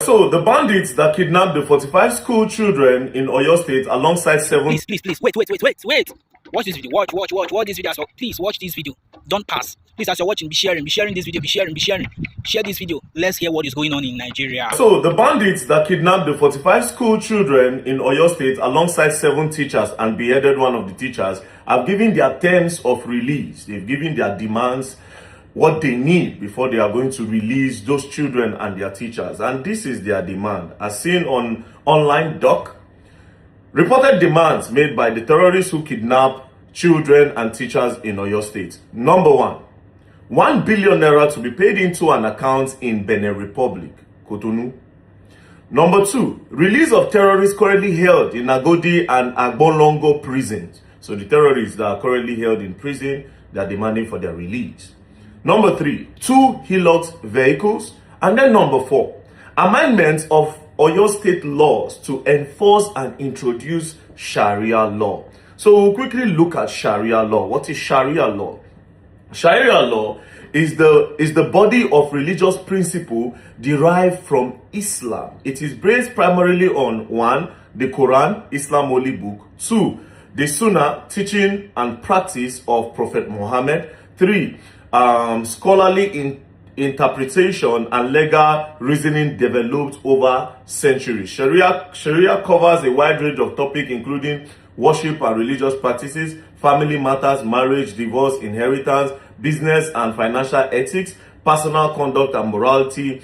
So, the bandits that kidnapped the 45 school children in Oyo State alongside 7... Please, wait. Watch this video. Watch this video. So please watch this video. Don't pass. Please, as you're watching, be sharing this video. Share this video. Let's hear what is going on in Nigeria. So, the bandits that kidnapped the 45 school children in Oyo State alongside 7 teachers and beheaded one of the teachers have given their terms of release. They've given their demands, what they need before they are going to release those children and their teachers. And this is their demand. As seen on online doc, reported demands made by the terrorists who kidnapped children and teachers in Oyo State. Number 1 billion naira to be paid into an account in Benin Republic, Cotonou. Number 2, release of terrorists currently held in Agodi and Agbolongo prisons. So the terrorists that are currently held in prison, they are demanding for their release. Number 3, 2 Hilux vehicles. And then number 4, amendments of Oyo State laws to enforce and introduce Sharia law. So we'll quickly look at Sharia law. What is Sharia law? Sharia law is the body of religious principle derived from Islam. It is based primarily on 1, the Quran, Islam holy book; 2, the Sunnah, teaching and practice of Prophet Muhammad; 3, scholarly interpretation and legal reasoning developed over centuries. Sharia covers a wide range of topics including worship and religious practices, family matters, marriage, divorce, inheritance, business and financial ethics, personal conduct and morality,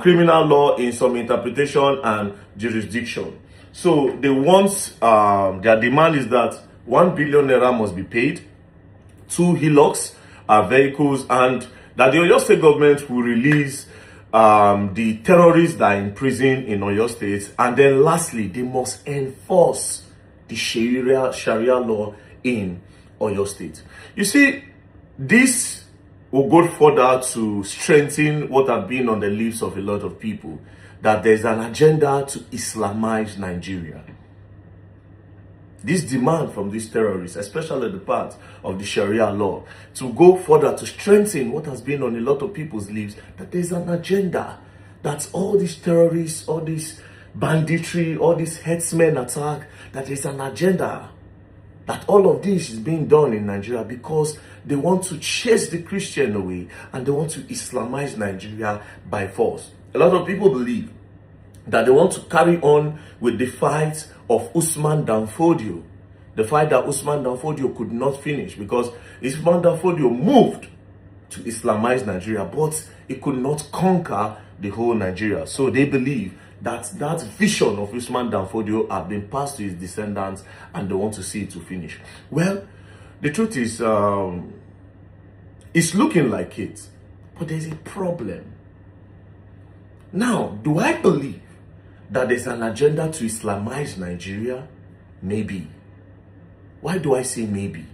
criminal law in some interpretation and jurisdiction. So they want, their demand is that 1 billion naira must be paid, 2 Hilux vehicles, and that the Oyo State government will release the terrorists that are in prison in Oyo State. And then lastly, they must enforce the Sharia law in Oyo State. You see, this will go further to strengthen what have been on the lips of a lot of people, that there's an agenda to Islamize Nigeria. This demand from these terrorists, especially the part of the Sharia law, to go further to strengthen what has been on a lot of people's lips, that there's an agenda, that all these terrorists, all this banditry, all this headsmen attack, that there's an agenda, that all of this is being done in Nigeria because they want to chase the Christian away and they want to Islamize Nigeria by force. A lot of people believe that they want to carry on with the fight of Usman Danfodio, the fight that Usman Danfodio could not finish because Usman Danfodio moved to Islamize Nigeria, but it could not conquer the whole Nigeria. So they believe that that vision of Usman Danfodio have been passed to his descendants and they want to see it to finish. Well, the truth is, it's looking like it, but there's a problem. Now, do I believe that there's an agenda to Islamize Nigeria? Maybe. Why do I say maybe?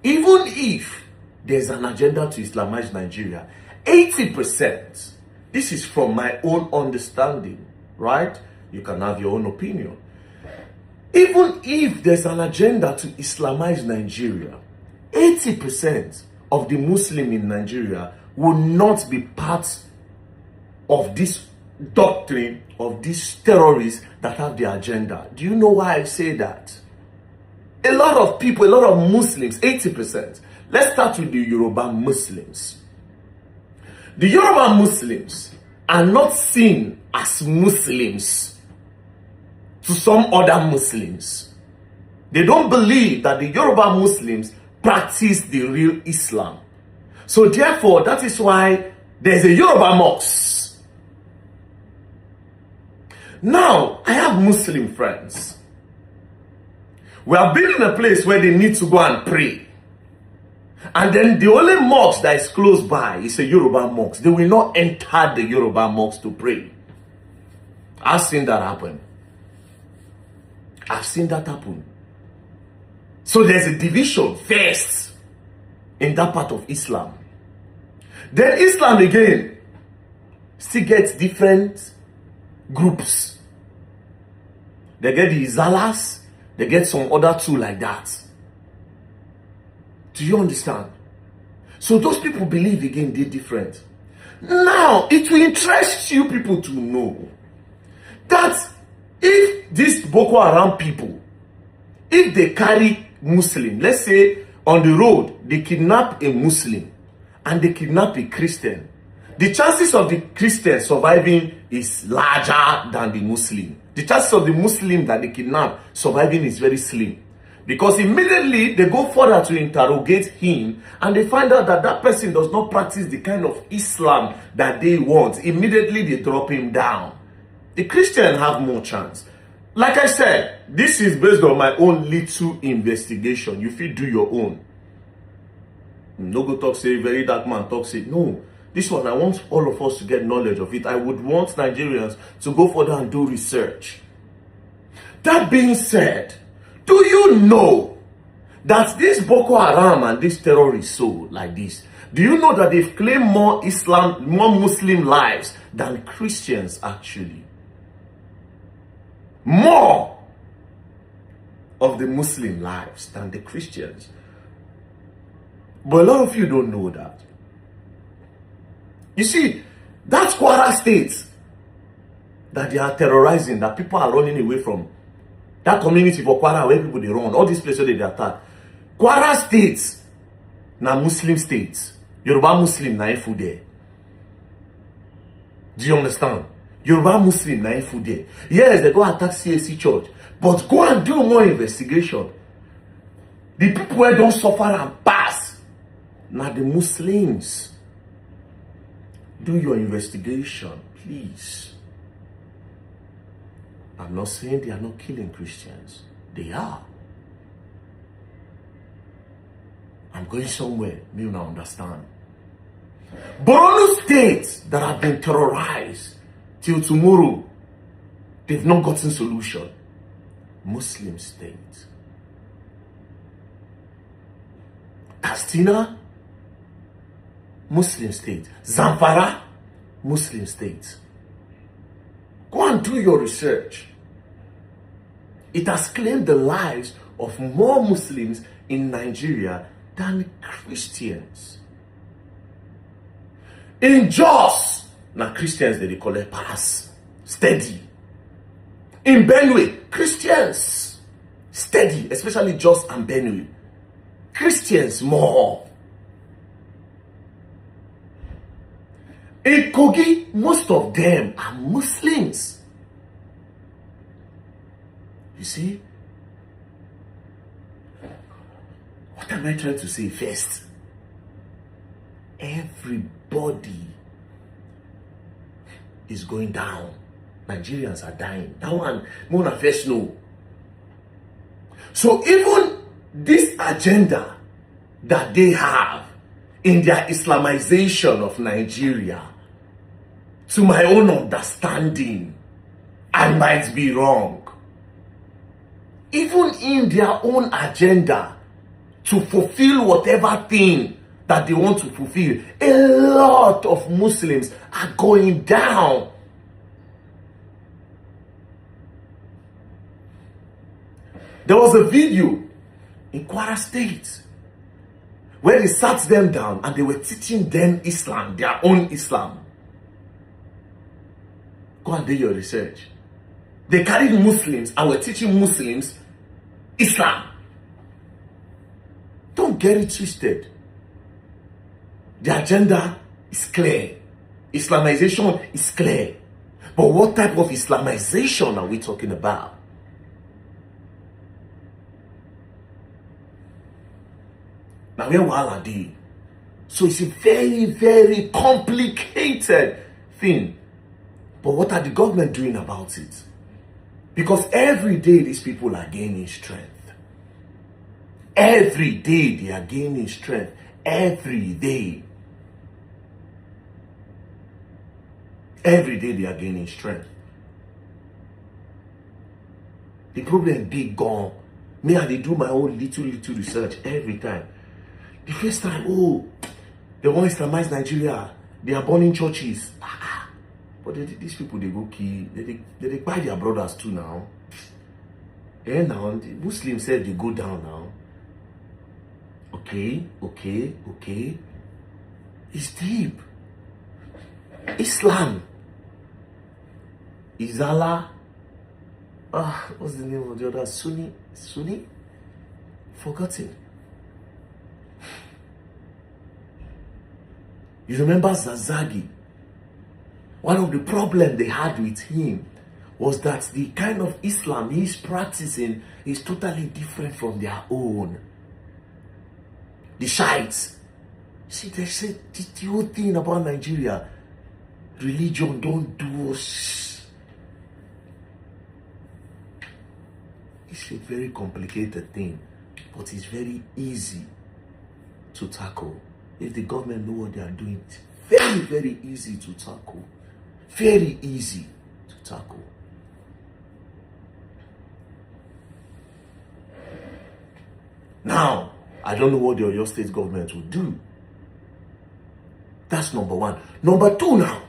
Even if there's an agenda to Islamize Nigeria, 80%, this is from my own understanding, right? You can have your own opinion. Even if there's an agenda to Islamize Nigeria, 80% of the Muslim in Nigeria will not be part of this doctrine of these terrorists that have the agenda. Do you know why I say that? A lot of people, a lot of Muslims, 80%. Let's start with the Yoruba Muslims. The Yoruba Muslims are not seen as Muslims to some other Muslims. They don't believe that the Yoruba Muslims practice the real Islam. So therefore, that is why there's a Yoruba mosque. Now, I have Muslim friends. We have been in a place where they need to go and pray. And then the only mosque that is close by is a Yoruba mosque. They will not enter the Yoruba mosque to pray. I've seen that happen. I've seen that happen. So there's a division first in that part of Islam. Then Islam again still gets different groups. They get the Izalas, they get some other two like that. Do you understand? So those people believe again they're different. Now, it will interest you people to know that if these Boko Haram people, if they carry Muslim, let's say on the road, they kidnap a Muslim and they kidnap a Christian, the chances of the Christian surviving is larger than the Muslim. The chances of the Muslim that they kidnap surviving is very slim. Because immediately they go further to interrogate him and they find out that that person does not practice the kind of Islam that they want. Immediately they drop him down. The Christian have more chance. Like I said, this is based on my own little investigation. You feel do your own. No go talk say very dark man talk say no. This one I want all of us to get knowledge of it. I would want Nigerians to go further and do research. That being said, do you know that this Boko Haram and this terrorists so like this? Do you know that they've claimed more Muslim lives than Christians actually? More of the Muslim lives than the Christians. But a lot of you don't know that. You see, that's Kwara State that they are terrorizing, that people are running away from. That community for Kwara where people they run, all these places they attack. Kwara State, na Muslim states. Yoruba Muslim na food there. Do you understand? Yoruba Muslim na food there. Yes, they go attack CAC church, but go and do more investigation. The people who don't suffer and pass, now the Muslims. Do your investigation, please. I'm not saying they are not killing Christians. They are. I'm going somewhere, you now understand. Borno states that have been terrorized till tomorrow, they've not gotten solution. Muslim states. Katsina, Muslim state. Zamfara, Muslim state. Go and do your research. It has claimed the lives of more Muslims in Nigeria than Christians. In Jos, now Christians they collect pass, steady. In Benue, Christians, steady, especially Jos and Benue. Christians more. In Kogi, most of them are Muslims. You see? What am I trying to say first? Everybody is going down. Nigerians are dying. That one, Mona first know. So even this agenda that they have in their Islamization of Nigeria, to my own understanding, I might be wrong. Even in their own agenda to fulfill whatever thing that they want to fulfill, a lot of Muslims are going down. There was a video in Kwara State where they sat them down and they were teaching them Islam, their own Islam. Go and do your research. They carried Muslims and were teaching Muslims Islam. Don't get it twisted. The agenda is clear. Islamization is clear. But what type of Islamization are we talking about? Now where are they? So it's a very, very complicated thing. But what are the government doing about it? Because every day these people are gaining strength. Every day they are gaining strength. Every day. Every day they are gaining strength. The problem big gone. Me and they do my own little research every time. The first time, oh, they want to Islamize Nigeria. They are burning churches. But these people, they go kill. They buy their brothers too now. And now, the Muslims said they go down now. Okay. It's deep. Islam is Allah What's the name of the other? Sunni? Forgotten. You remember Zazagi? One of the problems they had with him was that the kind of Islam he's practicing is totally different from their own. The Shiites. See, they said the whole thing about Nigeria, religion don't do us. It's a very complicated thing, but it's very easy to tackle. If the government know what they are doing, it's very, very easy to tackle. Very easy to tackle. Now, I don't know what the Oyo State government will do. That's number one. Number two now.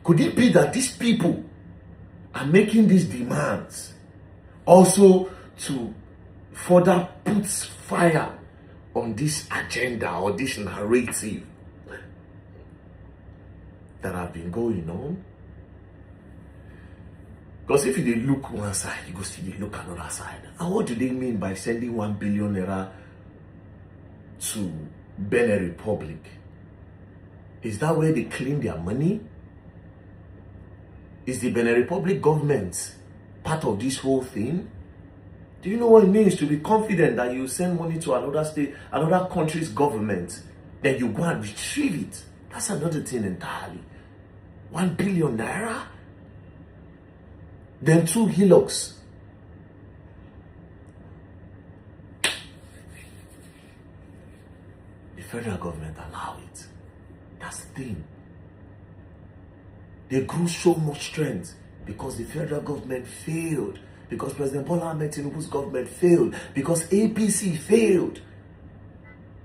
Could it be that these people are making these demands also to further put fire on this agenda or this narrative that have been going on? Because if you look one side, you go see they look another side. And what do they mean by sending 1 billion naira to Benin Republic? Is that where they clean their money? Is the Benin Republic government part of this whole thing? Do you know what it means to be confident that you send money to another state, another country's government, then you go and retrieve it? That's another thing entirely. 1 billion naira? Then 2 hillocks. The federal government allow it. That's the thing. They grew so much strength because the federal government failed. Because President Bola Ahmed Tinubu's government failed. Because APC failed.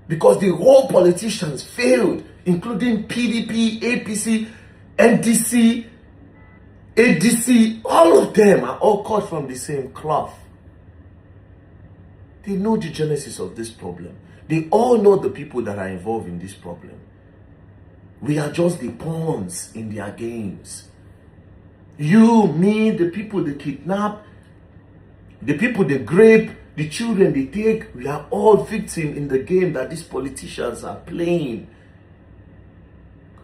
Because the whole politicians failed, including PDP, APC, NDC, ADC, all of them are all cut from the same cloth. They know the genesis of this problem. They all know the people that are involved in this problem. We are just the pawns in their games. You, me, the people they kidnap, the people they grape, the children they take, we are all victims in the game that these politicians are playing.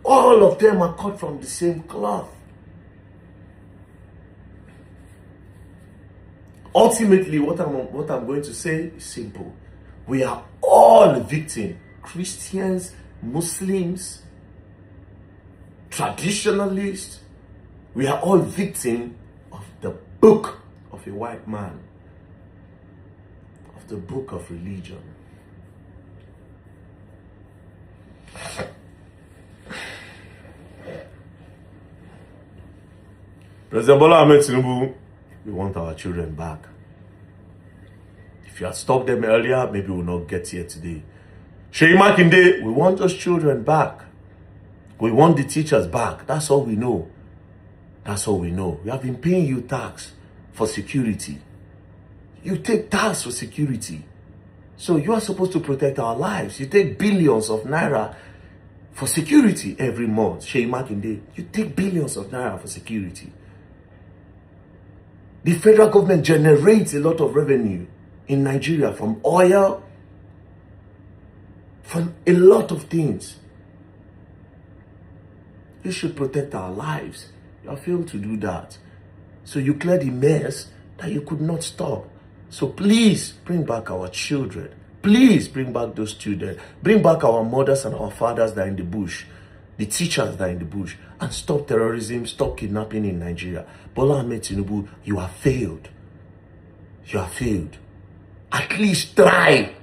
All of them are cut from the same cloth. Ultimately, what I'm going to say is simple. We are all victims. Christians, Muslims, traditionalists. We are all victims of the book of a white man. Of the book of religion. President Bola Ahmed Tinubu, we want our children back. If you had stopped them earlier, maybe we'll not get here today. Seyi Makinde, we want those children back. We want the teachers back. That's all we know. That's all we know. We have been paying you tax for security. You take tax for security. So you are supposed to protect our lives. You take billions of naira for security every month. Seyi Makinde, you take billions of naira for security. The federal government generates a lot of revenue in Nigeria from oil, from a lot of things. You should protect our lives. You have failed to do that. So you clear the mess that you could not stop. So please bring back our children. Please bring back those children. Bring back our mothers and our fathers that are in the bush. The teachers that are in the bush. And stop terrorism, stop kidnapping in Nigeria. Bola Ahmed Tinubu, you have failed. You have failed. At least try.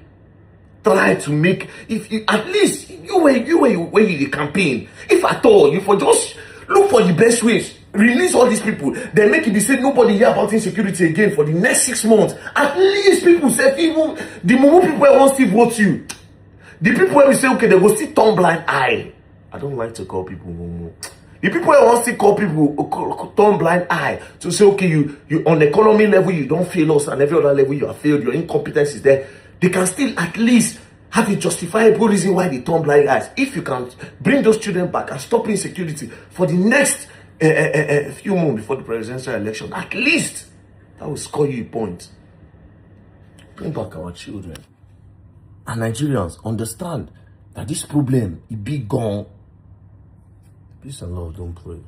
Try to make, if you, at least, you were in the campaign. If at all, you for just look for the best ways. Release all these people. Then make it be said nobody hear about insecurity again for the next 6 months. At least people say, even the Mumu people won't still vote you. The people where we say, okay, they will still turn blind eye. I don't like to call people Mumu. The people who want to call people turn blind eye to say, okay, you on the economy level, you don't fail us, and every other level you have failed, your incompetence is there. They can still at least have a justifiable reason why they turn blind eyes. If you can bring those children back and stop insecurity for the next a few months before the presidential election. At least that will score you a point. Bring back our children. And Nigerians understand that this problem is big gone. Peace and love, don't pray.